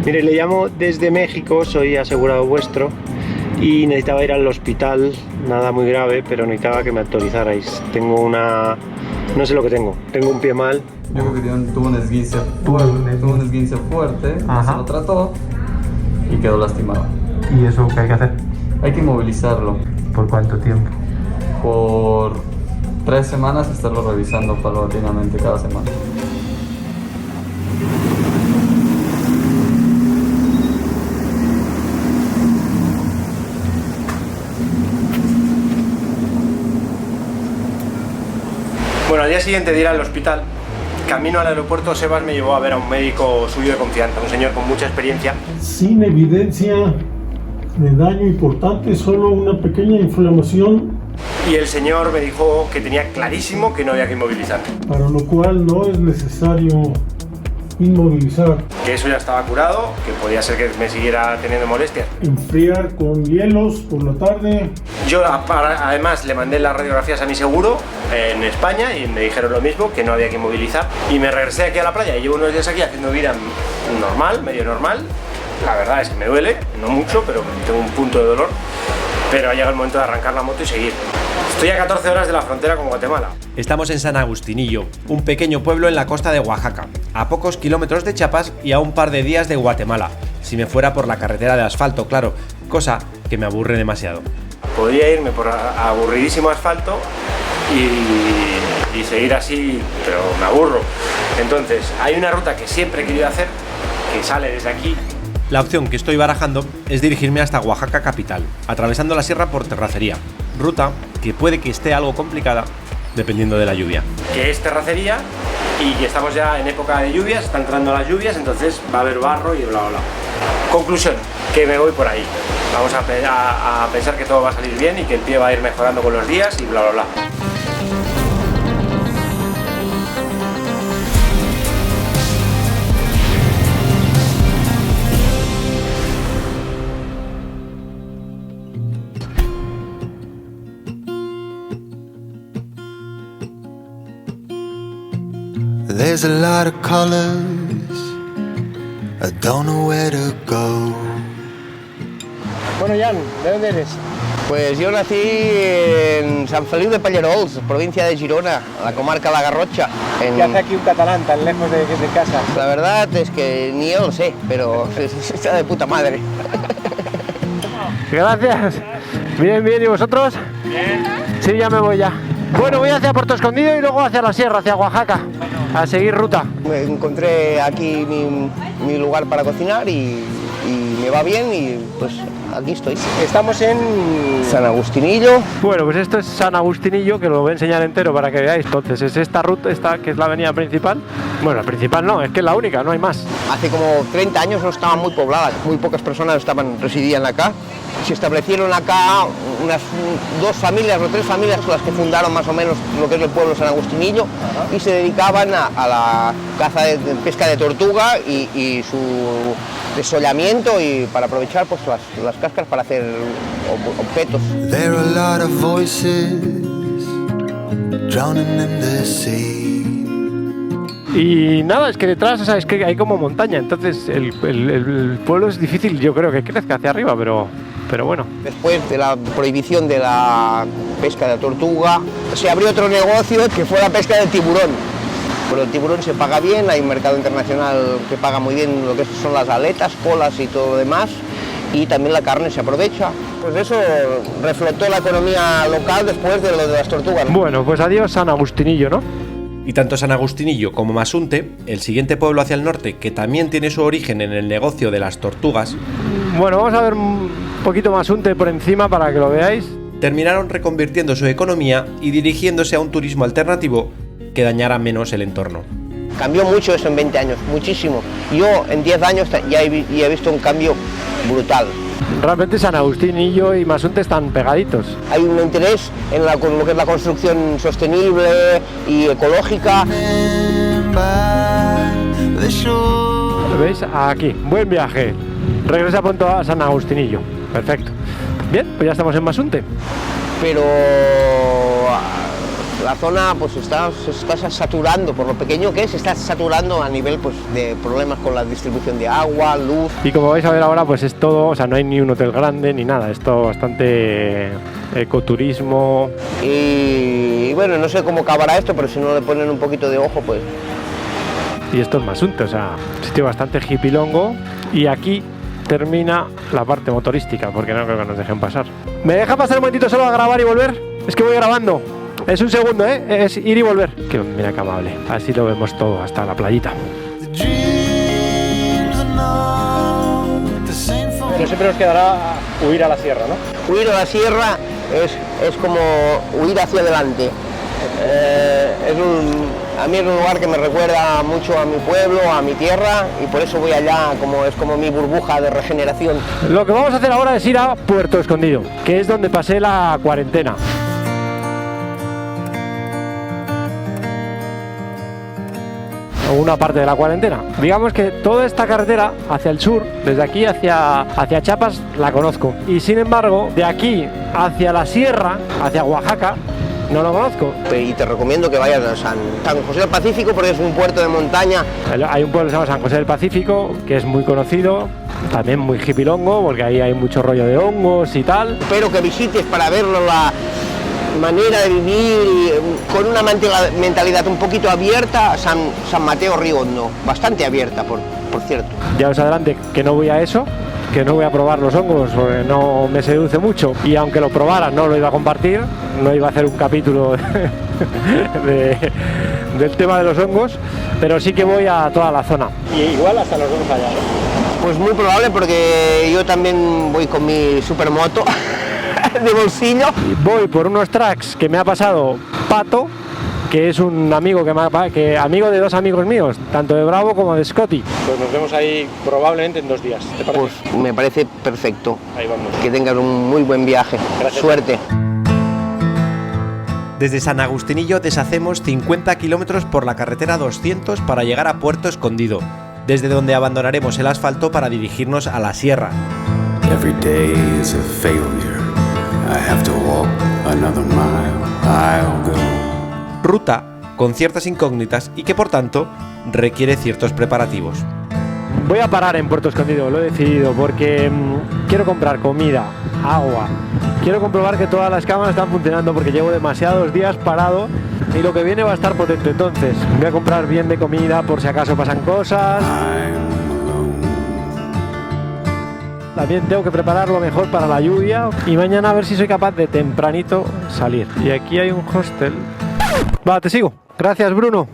Mire, le llamo desde México, soy asegurado vuestro y necesitaba ir al hospital, nada muy grave, pero necesitaba que me actualizarais. Tengo una... no sé lo que tengo un pie mal. Yo creo que tuvo un esguince fuerte, no se lo trató y quedó lastimado. ¿Y eso qué hay que hacer? Hay que inmovilizarlo. ¿Por cuánto tiempo? Por 3 semanas, estarlo revisando paulatinamente cada semana. Bueno, al día siguiente de ir al hospital, camino al aeropuerto, Sebas me llevó a ver a un médico suyo de confianza, un señor con mucha experiencia. Sin evidencia de daño importante, solo una pequeña inflamación. Y el señor me dijo que tenía clarísimo que no había que inmovilizar. Para lo cual no es necesario inmovilizar. Que eso ya estaba curado, que podía ser que me siguiera teniendo molestias. Enfriar con hielos por la tarde. Yo además le mandé las radiografías a mi seguro en España y me dijeron lo mismo, que no había que inmovilizar. Y me regresé aquí a la playa y llevo unos días aquí haciendo vida normal, medio normal. La verdad es que me duele, no mucho, pero tengo un punto de dolor. Pero ha llegado el momento de arrancar la moto y seguir. Estoy a 14 horas de la frontera con Guatemala. Estamos en San Agustinillo, un pequeño pueblo en la costa de Oaxaca, a pocos kilómetros de Chiapas y a un par de días de Guatemala, si me fuera por la carretera de asfalto, claro, cosa que me aburre demasiado. Podría irme por aburridísimo asfalto y seguir así, pero me aburro. Entonces, hay una ruta que siempre he querido hacer, que sale desde aquí. La opción que estoy barajando es dirigirme hasta Oaxaca capital, atravesando la sierra por Terracería, ruta que puede que esté algo complicada dependiendo de la lluvia. Que es terracería y que estamos ya en época de lluvias, están entrando las lluvias, entonces va a haber barro y bla bla bla. Conclusión, que me voy por ahí. Vamos a pensar que todo va a salir bien y que el pie va a ir mejorando con los días y bla bla bla. There's a lot of colors, I don't know where to go. Bueno, Jan, ¿de dónde eres? Pues yo nací en San Feliu de Pallerols, provincia de Girona, la comarca La Garrocha. ¿Qué hace aquí un catalán tan lejos de casa? La verdad es que ni yo lo sé, pero está de puta madre. Gracias. Bien, bien, ¿y vosotros? Bien. Sí, ya me voy ya. Bueno, voy hacia Puerto Escondido y luego hacia la sierra, hacia Oaxaca, a seguir ruta. Me encontré aquí mi lugar para cocinar y me va bien y pues aquí estoy. Estamos en San Agustinillo. Bueno, pues esto es San Agustinillo, que lo voy a enseñar entero para que veáis. Entonces es esta ruta, esta que es la avenida principal. Bueno, la principal no, es que es la única, no hay más. Hace como 30 años no estaba muy poblada, muy pocas personas residían acá. Se establecieron acá unas 2 familias o 3 familias las que fundaron más o menos lo que es el pueblo San Agustinillo y se dedicaban a la caza de pesca de tortuga y su desollamiento y para aprovechar pues las cáscaras para hacer objetos. There are a lot of voices drowning in the sea. Y nada, es que detrás, o sea, es que hay como montaña, entonces el pueblo es difícil, yo creo que crezca hacia arriba, pero bueno. Después de la prohibición de la pesca de tortuga, se abrió otro negocio que fue la pesca del tiburón. Pero el tiburón se paga bien, hay un mercado internacional que paga muy bien lo que son las aletas, colas y todo lo demás, y también la carne se aprovecha. Pues eso reflotó la economía local después de lo de las tortugas. Bueno, pues adiós San Agustinillo, ¿no? Y tanto San Agustinillo como Masunte, el siguiente pueblo hacia el norte, que también tiene su origen en el negocio de las tortugas, bueno, vamos a ver un poquito Masunte por encima para que lo veáis. Terminaron reconvirtiendo su economía y dirigiéndose a un turismo alternativo que dañara menos el entorno. Cambió mucho eso en 20 años, muchísimo. Yo en 10 años ya he visto un cambio brutal. Realmente San Agustinillo y Masunte están pegaditos. Hay un interés en lo que es la construcción sostenible y ecológica. ¿Lo veis? Aquí, buen viaje. Regresa pronto a San Agustinillo. Perfecto. Bien, pues ya estamos en Masunte. Pero La zona pues se está saturando, por lo pequeño que es, se está saturando a nivel pues de problemas con la distribución de agua, luz. Y como vais a ver ahora, pues es todo, o sea, no hay ni un hotel grande ni nada, es todo bastante ecoturismo. Y bueno, no sé cómo acabará esto, pero si no le ponen un poquito de ojo, pues... Y esto es Masunte, o sea, sitio bastante hippilongo. Y aquí termina la parte motorística, porque no creo que nos dejen pasar. ¿Me deja pasar un momentito solo a grabar y volver? Es que voy grabando. Es un segundo, ¿eh? Es ir y volver. Que mira qué amable. Así lo vemos todo, hasta la playita. Pero siempre nos quedará huir a la sierra, ¿no? Huir a la sierra es como huir hacia adelante. A mí es un lugar que me recuerda mucho a mi pueblo, a mi tierra, y por eso voy allá, es como mi burbuja de regeneración. Lo que vamos a hacer ahora es ir a Puerto Escondido, que es donde pasé la cuarentena. Una parte de la cuarentena. Digamos que toda esta carretera hacia el sur, desde aquí hacia Chiapas, la conozco. Y sin embargo, de aquí hacia la sierra, hacia Oaxaca, no lo conozco. Y te recomiendo que vayas a San José del Pacífico, porque es un puerto de montaña. Hay un pueblo que se llama San José del Pacífico, que es muy conocido, también muy hippilongo, porque ahí hay mucho rollo de hongos y tal. Espero que visites para verlo, la manera de vivir con una mentalidad un poquito abierta. San Mateo Riondo, bastante abierta, por cierto. Ya os adelante que no voy a eso, que no voy a probar los hongos porque no me seduce mucho, y aunque lo probara no lo iba a compartir, no iba a hacer un capítulo del tema de los hongos, pero sí que voy a toda la zona. Y igual hasta nos vemos allá, ¿no? Pues muy probable, porque yo también voy con mi supermoto de bolsillo. Voy por unos tracks que me ha pasado Pato, que es un amigo amigo de dos amigos míos, tanto de Bravo como de Scotty. Pues nos vemos ahí probablemente en 2 días. ¿Te parece? Pues me parece perfecto. Ahí vamos. Que tengas un muy buen viaje. Gracias. Suerte. Desde San Agustinillo deshacemos 50 kilómetros por la carretera 200 para llegar a Puerto Escondido, desde donde abandonaremos el asfalto para dirigirnos a la sierra. Every day is a failure. I have to walk another mile. I'll go. Ruta con ciertas incógnitas y que por tanto requiere ciertos preparativos. Voy a parar en Puerto Escondido, lo he decidido, porque quiero comprar comida, agua, quiero comprobar que todas las cámaras están funcionando, porque llevo demasiados días parado y lo que viene va a estar potente. Entonces voy a comprar bien de comida por si acaso pasan cosas. También tengo que prepararlo mejor para la lluvia, y mañana a ver si soy capaz de tempranito salir. Y aquí hay un hostel. Va, te sigo. Gracias, Bruno.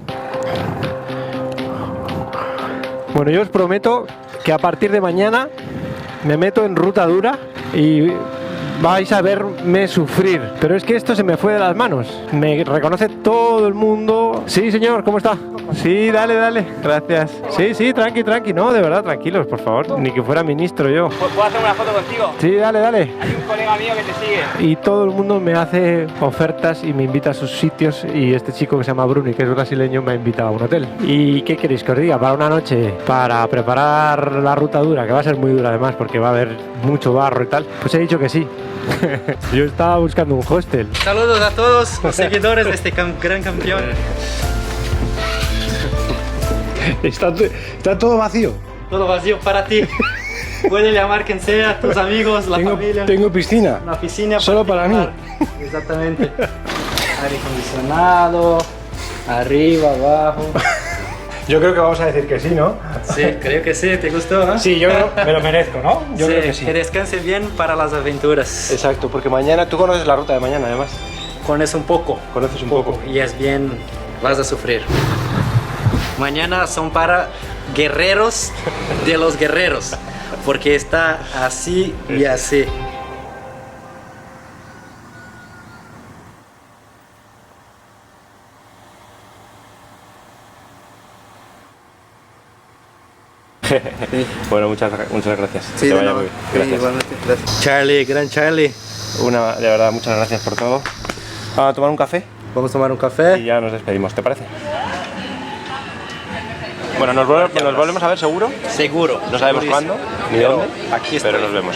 Bueno, yo os prometo que a partir de mañana me meto en ruta dura y vais a verme sufrir. Pero es que esto se me fue de las manos. Me reconoce todo el mundo. Sí, señor, ¿cómo está? Sí, dale. Gracias. Sí, tranqui. No, de verdad, tranquilos, por favor. Ni que fuera ministro yo. ¿Puedo hacer una foto contigo? Sí, dale. Hay un colega mío que te sigue. Y todo el mundo me hace ofertas y me invita a sus sitios, y este chico que se llama Bruno y que es brasileño me ha invitado a un hotel. ¿Y qué queréis que os diga? Para una noche, para preparar la ruta dura, que va a ser muy dura además porque va a haber mucho barro y tal, pues he dicho que sí. Yo estaba buscando un hostel. Saludos a todos los seguidores de este gran campeón. Está todo vacío. Todo vacío para ti. Puedes llamar quien sea, tus amigos, la familia. Tengo piscina. Una piscina solo para mí. Exactamente. Aire acondicionado, arriba, abajo. Yo creo que vamos a decir que sí, ¿no? Sí, creo que sí. ¿Te gustó, no? Sí, yo me lo merezco, ¿no? Yo creo que sí. Que descanse bien para las aventuras. Exacto, porque mañana, tú conoces la ruta de mañana además. Conoces un poco. Conoces un poco. Y es bien, vas a sufrir. Mañana son para guerreros de los guerreros, porque está así y así. Bueno, muchas gracias. Sí, que te vaya muy bien. Gracias. Igualmente, gracias. Charlie, gran Charlie. De verdad, muchas gracias por todo. Vamos a tomar un café Vamos a tomar un café. y ya nos despedimos, ¿te parece? Bueno, nos volvemos a ver seguro. Seguro. No sabemos cuándo ni dónde, aquí pero nos vemos.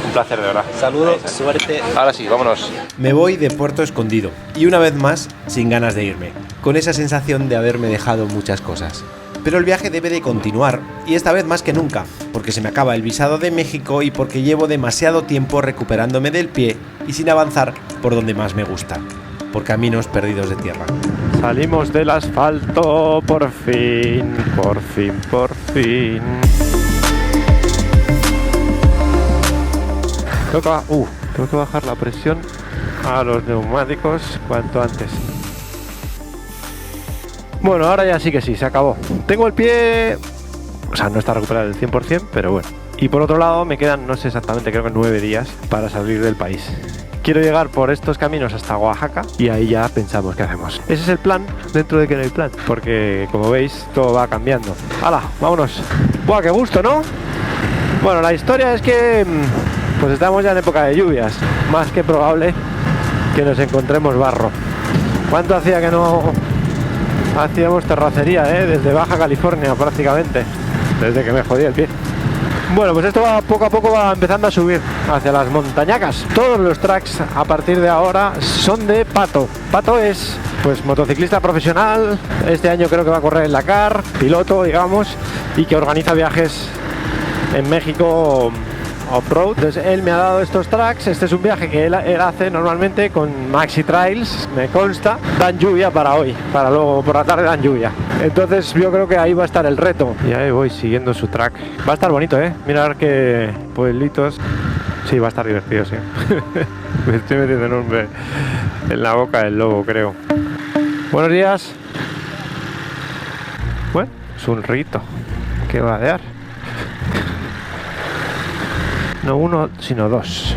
Un placer, de verdad. Saludos, suerte. Ahora sí, vámonos. Me voy de Puerto Escondido y una vez más sin ganas de irme, con esa sensación de haberme dejado muchas cosas. Pero el viaje debe de continuar, y esta vez más que nunca, porque se me acaba el visado de México y porque llevo demasiado tiempo recuperándome del pie y sin avanzar por donde más me gusta, por caminos perdidos de tierra. Salimos del asfalto, por fin, por fin, por fin. Tengo que bajar la presión a los neumáticos cuanto antes. Bueno, ahora ya sí que sí, se acabó. Tengo el pie... O sea, no está recuperado al 100%, pero bueno. Y por otro lado me quedan, no sé exactamente, creo que 9 días para salir del país. Quiero llegar por estos caminos hasta Oaxaca y ahí ya pensamos qué hacemos. Ese es el plan, dentro de que no hay plan, porque como veis todo va cambiando. ¡Hala! ¡Vámonos! ¡Buah, qué gusto!, ¿no? Bueno, la historia es que pues estamos ya en época de lluvias. Más que probable que nos encontremos barro. ¿Cuánto hacía que no hacíamos terracería, desde Baja California prácticamente, desde que me jodí el pie? Bueno, pues esto va, poco a poco va empezando a subir hacia las montañacas. Todos los tracks a partir de ahora son de Pato. Pato es pues motociclista profesional, este año creo que va a correr en Dakar, piloto digamos, y que organiza viajes en México off-road. Entonces él me ha dado estos tracks. Este es un viaje que él hace normalmente con Maxi Trails, me consta. Dan lluvia para hoy, para luego por la tarde dan lluvia. Entonces yo creo que ahí va a estar el reto. Y ahí voy siguiendo su track. Va a estar bonito, mirar qué pueblitos. Sí, va a estar divertido, sí. Me estoy metiendo en la boca del lobo, creo. Buenos días. Bueno, es un rito que va a dar. No uno, sino dos.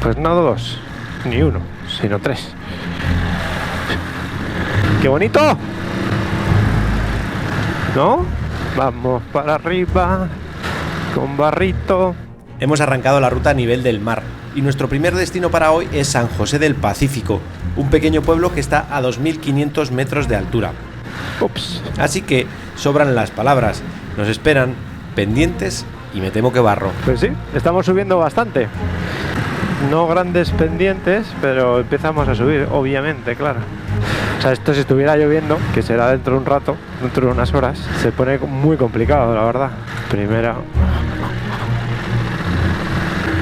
Pues no dos, ni uno, sino tres. ¡Qué bonito! ¿No? Vamos para arriba, con barrito. Hemos arrancado la ruta a nivel del mar, y nuestro primer destino para hoy es San José del Pacífico, un pequeño pueblo que está a 2.500 metros de altura. Ups. Así que sobran las palabras, nos esperan pendientes y me temo que barro. Pues sí, estamos subiendo bastante. No grandes pendientes, pero empezamos a subir, obviamente, claro. O sea, esto si estuviera lloviendo, que será dentro de un rato, dentro de unas horas, se pone muy complicado, la verdad. Primera.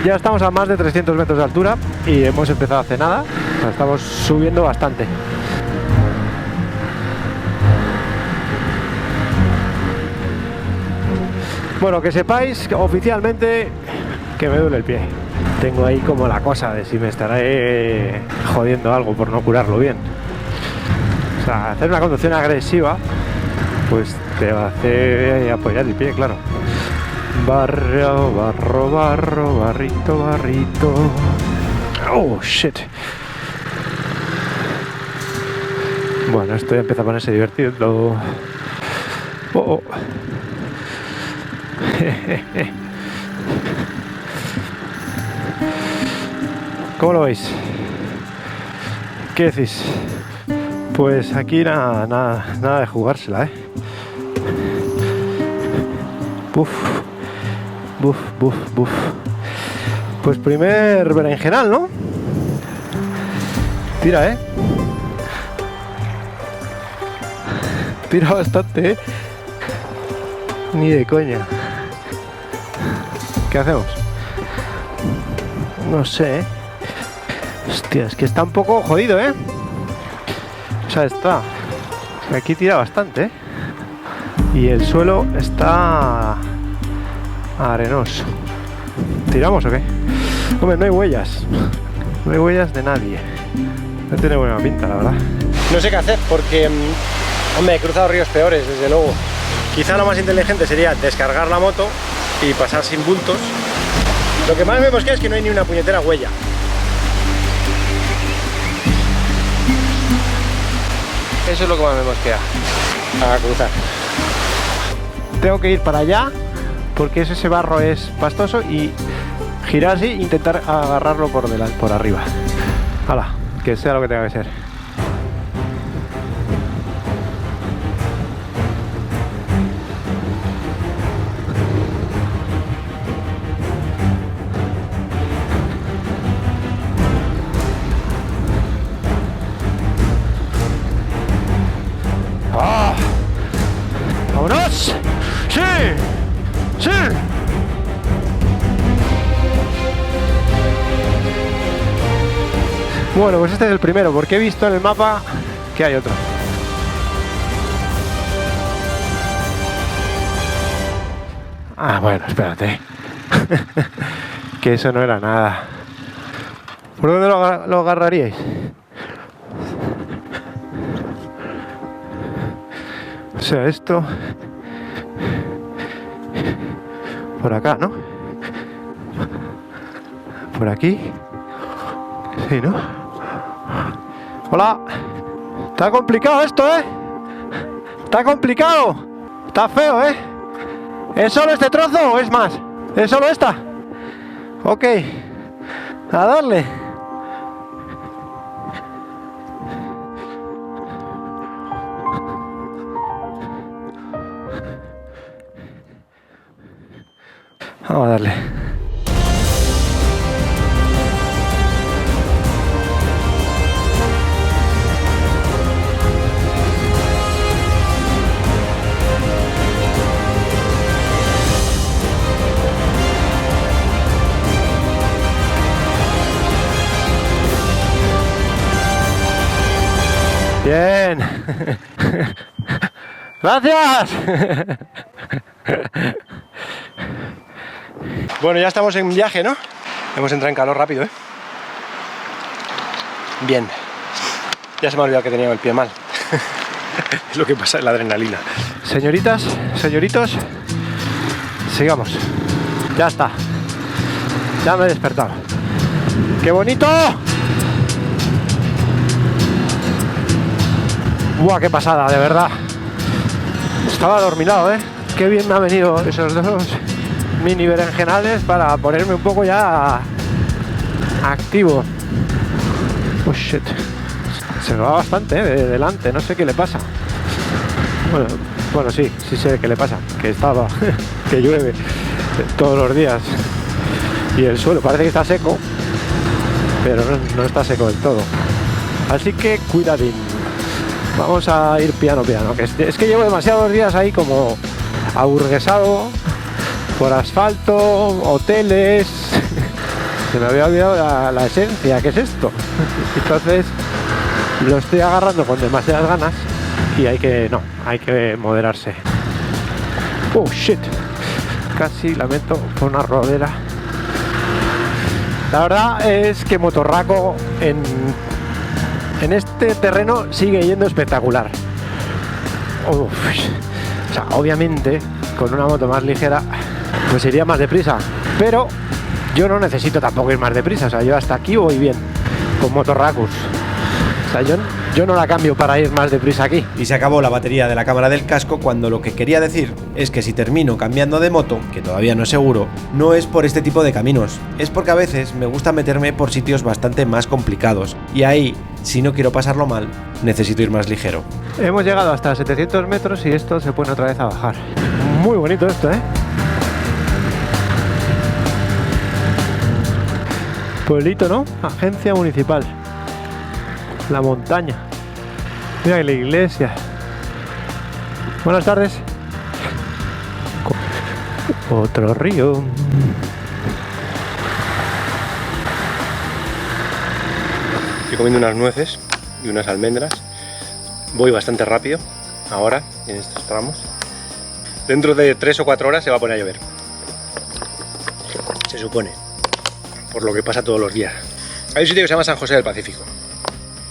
Ya estamos a más de 300 metros de altura y hemos empezado hace nada. O sea, estamos subiendo bastante. Bueno, que sepáis que oficialmente que me duele el pie. Tengo ahí como la cosa de si me estaré jodiendo algo por no curarlo bien. O sea, hacer una conducción agresiva pues te va a hacer apoyar el pie, claro. Barro, barro, barro, barrito, barrito. Oh, shit. Bueno, esto ya empieza a ponerse divertido. Oh. ¿Cómo lo veis? ¿Qué decís? Pues aquí nada de jugársela, Buf. Pues primer berenjenal, ¿no? Tira, Tira bastante, Ni de coña. ¿Qué hacemos? No sé, Hostia, es que está un poco jodido, O sea, está... Aquí tira bastante, Y el suelo está... arenoso. ¿Tiramos o qué? Hombre, no hay huellas. No hay huellas de nadie. No tiene buena pinta, la verdad. No sé qué hacer porque... Hombre, he cruzado ríos peores, desde luego. Quizá lo más inteligente sería descargar la moto y pasar sin bultos. Lo que más me mosquea es que no hay ni una puñetera huella. Eso es lo que más me mosquea. A cruzar. Tengo que ir para allá porque ese barro es pastoso y girar así e intentar agarrarlo por delante, por arriba. Hala, que sea lo que tenga que ser. ¡Sí! Bueno, pues este es el primero, porque he visto en el mapa que hay otro. Ah, bueno, espérate. Que eso no era nada. ¿Por dónde lo agarraríais? O sea, esto... Por acá, ¿no? Por aquí. Sí, ¿no? Hola. Está complicado esto, ¿eh? Está complicado. Está feo, ¿eh? ¿Es solo este trozo o es más? ¿Es solo esta? Ok. A darle. Vamos a darle. Bien. Gracias. Bueno, ya estamos en viaje, ¿no? Hemos entrado en calor rápido, ¿eh? Bien. Ya se me ha olvidado que tenía el pie mal. Es lo que pasa en la adrenalina. Señoritas, señoritos, sigamos. Ya está. Ya me he despertado. ¡Qué bonito! ¡Buah, qué pasada, de verdad! Estaba adormilado, ¿eh? Qué bien me han venido esos dos mini berenjenales para ponerme un poco ya activo. Oh shit. Se me va bastante, de delante, no sé qué le pasa. Bueno, sí sé qué le pasa. Que estaba, que llueve todos los días. Y el suelo parece que está seco, pero no está seco del todo. Así que cuidadín. Vamos a ir piano, que es que llevo demasiados días ahí como aburguesado por asfalto, hoteles. Se me había olvidado la esencia, ¿qué es esto? Entonces lo estoy agarrando con demasiadas ganas y hay que moderarse. Oh shit, casi la meto por una rodera. La verdad es que Motorraco en este terreno sigue yendo espectacular. O sea, obviamente con una moto más ligera pues iría más deprisa, pero yo no necesito tampoco ir más deprisa. O sea, yo hasta aquí voy bien con Motorracus. O sea, yo no la cambio para ir más deprisa aquí. Y se acabó la batería de la cámara del casco cuando lo que quería decir es que si termino cambiando de moto, que todavía no es seguro, no es por este tipo de caminos, es porque a veces me gusta meterme por sitios bastante más complicados y ahí, si no quiero pasarlo mal, necesito ir más ligero. Hemos llegado hasta 700 metros y esto se pone otra vez a bajar. Muy bonito esto, ¿eh? Pueblito, ¿no? Agencia municipal. La montaña. Mira la iglesia. Buenas tardes. Otro río. Estoy comiendo unas nueces y unas almendras. Voy bastante rápido ahora en estos tramos. Dentro de 3 o 4 horas se va a poner a llover. Se supone. Por lo que pasa todos los días. Hay un sitio que se llama San José del Pacífico.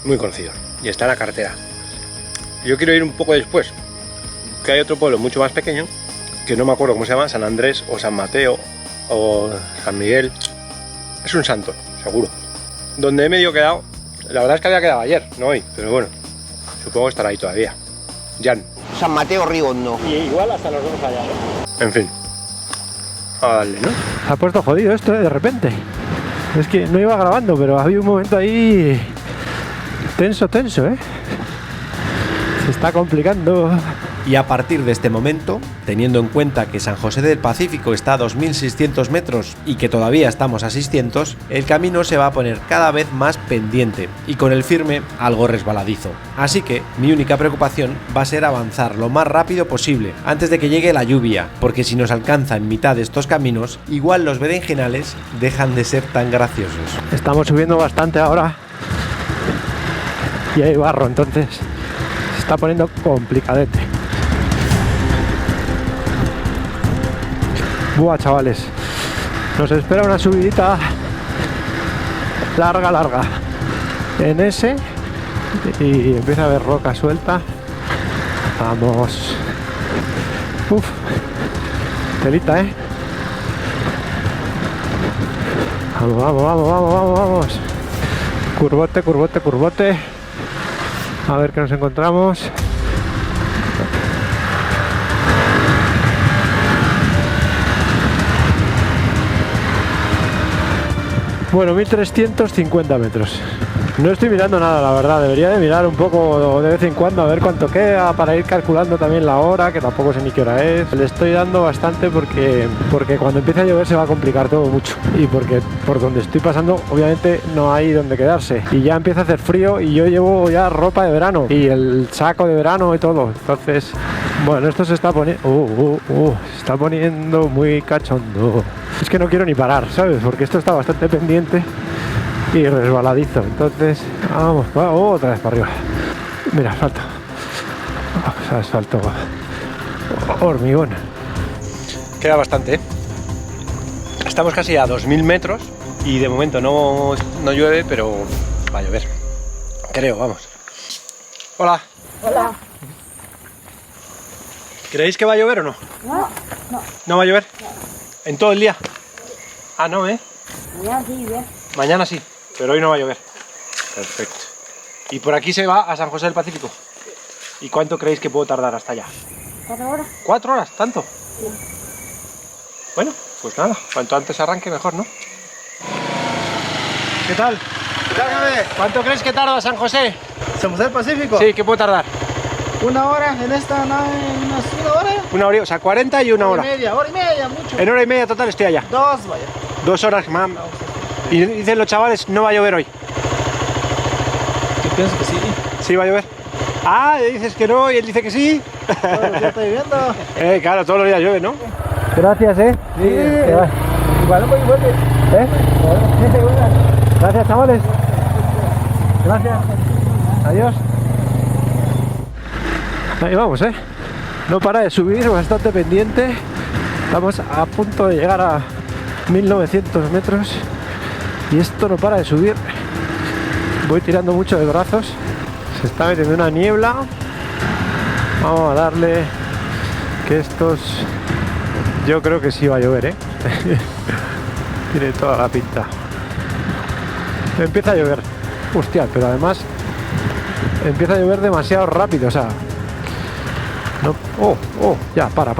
Muy conocido. Y está en la carretera. Yo quiero ir un poco después. Que hay otro pueblo mucho más pequeño. Que no me acuerdo cómo se llama. San Andrés o San Mateo o San Miguel. Es un santo, seguro. Donde he medio quedado. La verdad es que había quedado ayer, no hoy. Pero bueno, supongo que estará ahí todavía. Jan. San Mateo Rigondo. Y igual hasta los dos allá, ¿no? En fin. A darle, ¿no? Se ha puesto jodido esto, de repente. Es que no iba grabando, pero había un momento ahí tenso, ¿eh? Se está complicando. Y a partir de este momento, teniendo en cuenta que San José del Pacífico está a 2.600 metros y que todavía estamos a 600, el camino se va a poner cada vez más pendiente y con el firme algo resbaladizo. Así que mi única preocupación va a ser avanzar lo más rápido posible antes de que llegue la lluvia, porque si nos alcanza en mitad de estos caminos, igual los berenjenales dejan de ser tan graciosos. Estamos subiendo bastante ahora y hay barro, entonces se está poniendo complicadete. Buah, chavales, nos espera una subidita larga en ese y empieza a haber roca suelta. Vamos. Uf, telita, Vamos. Curvote. A ver qué nos encontramos. Bueno, 1350 metros. No estoy mirando nada, la verdad. Debería de mirar un poco de vez en cuando a ver cuánto queda para ir calculando también la hora, que tampoco sé ni qué hora es. Le estoy dando bastante porque cuando empiece a llover se va a complicar todo mucho. Y porque por donde estoy pasando, obviamente no hay donde quedarse. Y ya empieza a hacer frío y yo llevo ya ropa de verano y el saco de verano y todo. Entonces, bueno, esto se está poniendo... se está poniendo muy cachondo. Es que no quiero ni parar, ¿sabes? Porque esto está bastante pendiente y resbaladizo. Entonces, vamos, otra vez para arriba. Mira, asfalto. Hormigón. Queda bastante, Estamos casi a 2000 metros y de momento no llueve, pero va a llover. Creo, vamos. Hola. ¿Creéis que va a llover o no? No. ¿No va a llover? No. ¿En todo el día? Ah, no, Mañana sí, bien. Mañana sí, pero hoy no va a llover. Perfecto. ¿Y por aquí se va a San José del Pacífico? ¿Y cuánto creéis que puedo tardar hasta allá? 4 horas. ¿4 horas? ¿Tanto? Sí. Bueno, pues nada, cuanto antes arranque mejor, ¿no? ¿Qué tal? ¿Cuánto crees que tarda San José? ¿San José del Pacífico? Sí, ¿qué puedo tardar? 1 hora, en esta no, unas 1 hora. 1 hora, o sea, 40 y 1 hora. Hora y media, mucho. En hora y media total estoy allá. 2, vaya. 2 horas, mam. Y dicen los chavales, no va a llover hoy. Yo pienso que sí. ¿Sí va a llover? Ah, dices que no y él dice que sí. Yo estoy viendo. Claro, todos los días llueve, ¿no? Gracias, Sí. Igual muy fuerte. Gracias, chavales. Gracias. Adiós. Ahí vamos, No para de subir, bastante pendiente. Estamos a punto de llegar a 1900 metros y esto no para de subir. Voy tirando mucho de brazos. Se está metiendo una niebla. Vamos a darle, que estos... Yo creo que sí va a llover, Tiene toda la pinta. Empieza a llover. Hostia, pero además empieza a llover demasiado rápido, o sea... No, ya, para.